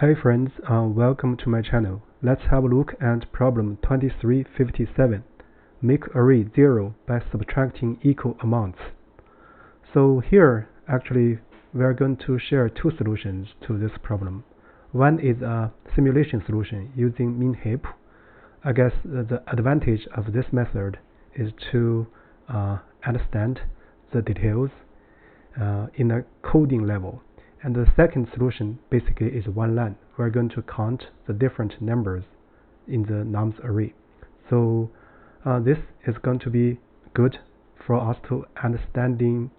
Hi friends, welcome to my channel. Let's have a look at problem 2357. Make array 0 by subtracting equal amounts. So here, actually, we are going to share two solutions to this problem. One is a simulation solution using min heap. I guess the advantage of this method is to understand the details in a coding level. And the second solution basically is one line. We're going to count the different numbers in the nums array. So this is going to be good for us to understanding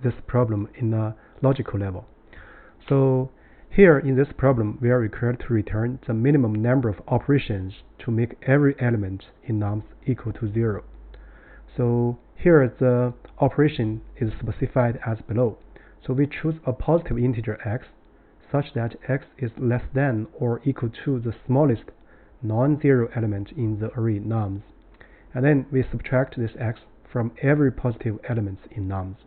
this problem in a logical level. So here in this problem, we are required to return the minimum number of operations to make every element in nums equal to 0. So here the operation is specified as below. So we choose a positive integer x such that x is less than or equal to the smallest non-zero element in the array nums. And then we subtract this x from every positive element in nums.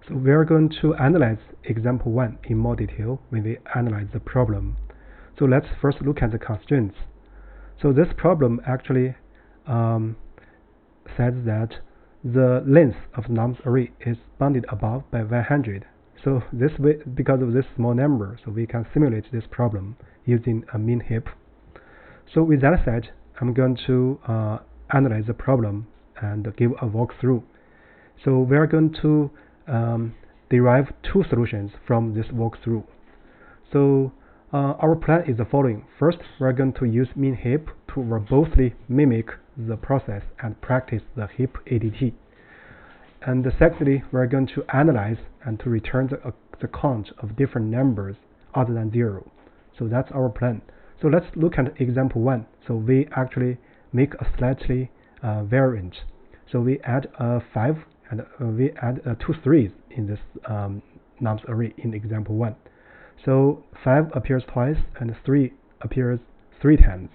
So we are going to analyze example 1 in more detail when we analyze the problem. So let's first look at the constraints. So this problem actually says that the length of nums array is bounded above by 100. So this way, because of this small number, so we can simulate this problem using a min heap. So with that said, I'm going to analyze the problem and give a walkthrough. So we are going to derive two solutions from this walkthrough. So our plan is the following. First, we're going to use min heap to verbosely mimic the process and practice the heap ADT. And secondly, we're going to analyze and to return the count of different numbers other than 0. So that's our plan. So let's look at example 1. So we actually make a slightly variant. So we add a 5 and we add 2 3s in this nums array in example 1. So 5 appears twice and 3 appears 3 times.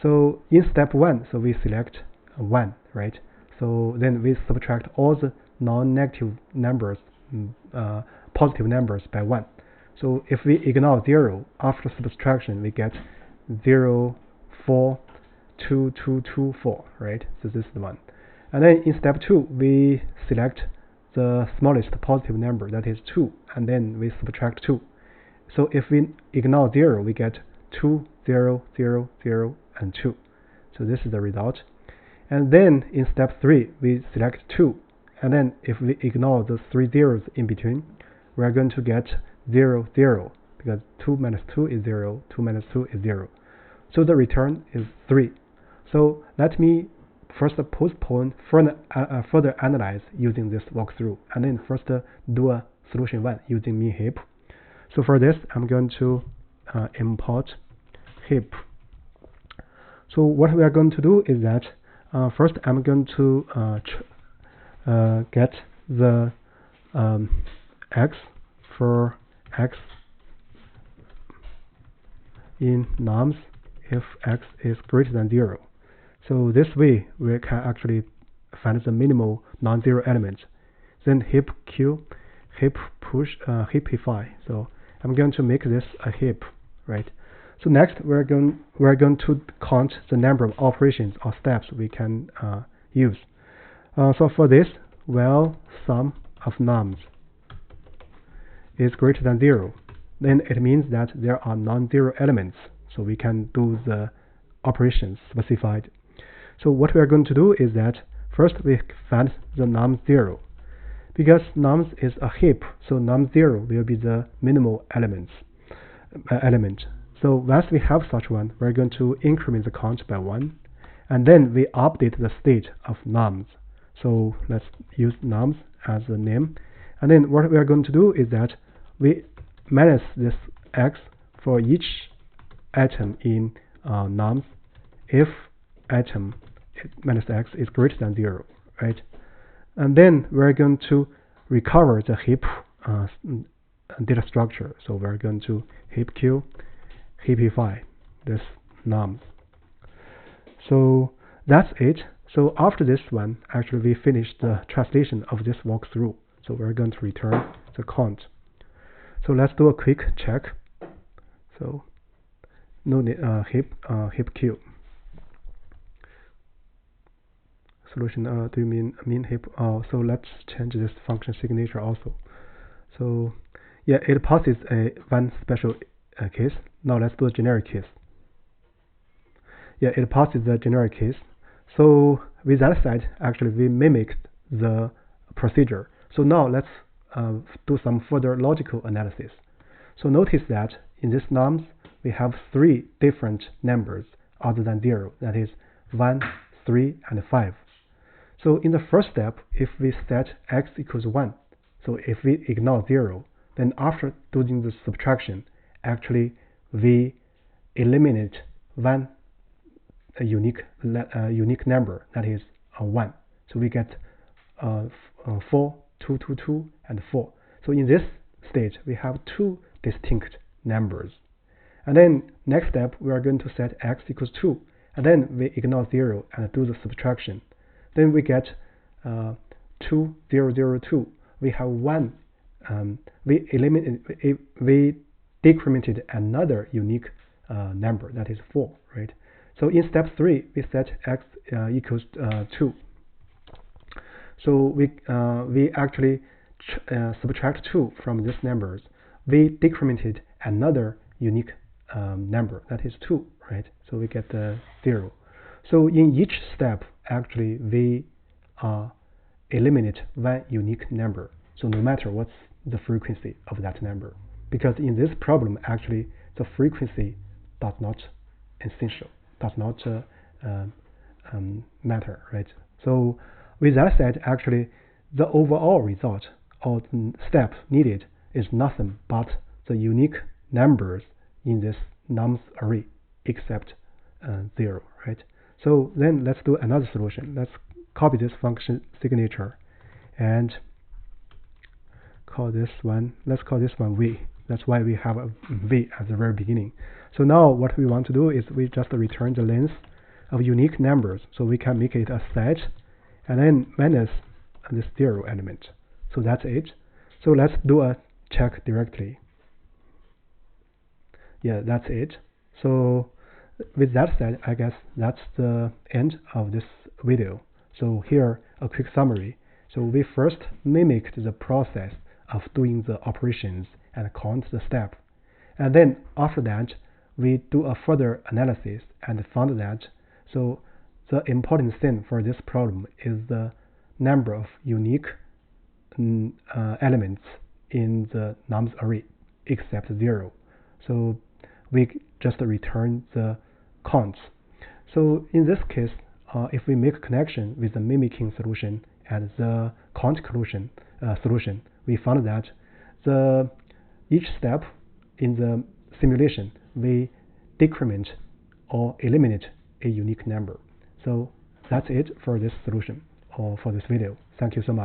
So in step 1, so we select 1, right? So then we subtract all the non-negative numbers, positive numbers by 1. So if we ignore 0, after subtraction we get 0, 4, 2, 2, 2, 4, right? So this is the one. And then in step 2, we select the smallest positive number, that is 2, and then we subtract 2. So if we ignore 0, we get 2, 0, 0, 0, and 2. So this is the result. And then in step 3, we select 2. And then if we ignore the 3 zeros in between, we are going to get 0, 0, because 2 minus 2 is 0, 2 minus 2 is 0. So the return is 3. So let me first postpone further analyze using this walkthrough, and then first do a solution 1 using min heap. So for this, I'm going to import heap. So what we are going to do is that first I'm going to get the x for x in nums if x is greater than 0. So this way we can actually find the minimal non-zero element. Then heap q, heap push, heapify. So I'm going to make this a heap, right? So next we're going to count the number of operations or steps we can use. So for this, while sum of nums is greater than 0, then it means that there are non-zero elements, so we can do the operations specified. So what we are going to do is that first we find the num 0. Because nums is a heap, so num 0 will be the minimal element. So once we have such one, we're going to increment the count by 1, and then we update the state of nums. So let's use nums as the name, and then what we are going to do is that we minus this x for each item in nums if item minus x is greater than 0, right? And then we're going to recover the heap data structure. So we're going to heap q, heapify this nums. So that's it. So after this one, actually we finished the translation of this walkthrough. So we're going to return the count. So let's do a quick check. So no heap queue. Solution, do you mean min heap? So let's change this function signature also. So yeah, it passes one special case. Now let's do a generic case. Yeah, it passes the generic case. So with that said, actually we mimicked the procedure. So now let's do some further logical analysis. So notice that in this nums we have 3 different numbers other than 0, that is 1, 3, and 5. So in the first step, if we set x equals 1, so if we ignore 0, then after doing the subtraction, actually we eliminate one unique number, that is 1. So we get 4, 2, 2, 2, and 4. So in this stage, we have 2 distinct numbers. And then next step, we are going to set x equals 2, and then we ignore 0 and do the subtraction. Then we get 2, 0, 0, 2. We have one. We decremented another unique number, that is 4, right? So in step 3, we set x equals 2. So we actually subtract 2 from these numbers. We decremented another unique number, that is 2, right? So we get 0. So in each step, actually we eliminate one unique number. So no matter what's the frequency of that number, because in this problem, actually the frequency does not matter, right? So with that said, actually the overall result or step needed is nothing but the unique numbers in this nums array except 0, right? So then let's do another solution. Let's copy this function signature and call this one, let's call this one v. That's why we have a v at the very beginning. So now what we want to do is we just return the length of unique numbers. So we can make it a set and then minus this 0 element. So that's it. So let's do a check directly. Yeah, that's it. So with that said, I guess that's the end of this video. So here a quick summary. So we first mimicked the process of doing the operations and count the step. And then after that, we do a further analysis and found that so the important thing for this problem is the number of unique elements in the nums array except 0. So we just return the counts. So in this case, if we make a connection with the mimicking solution and the count solution, we found that each step in the simulation we decrement or eliminate a unique number. So that's it for this solution or for this video. Thank you so much.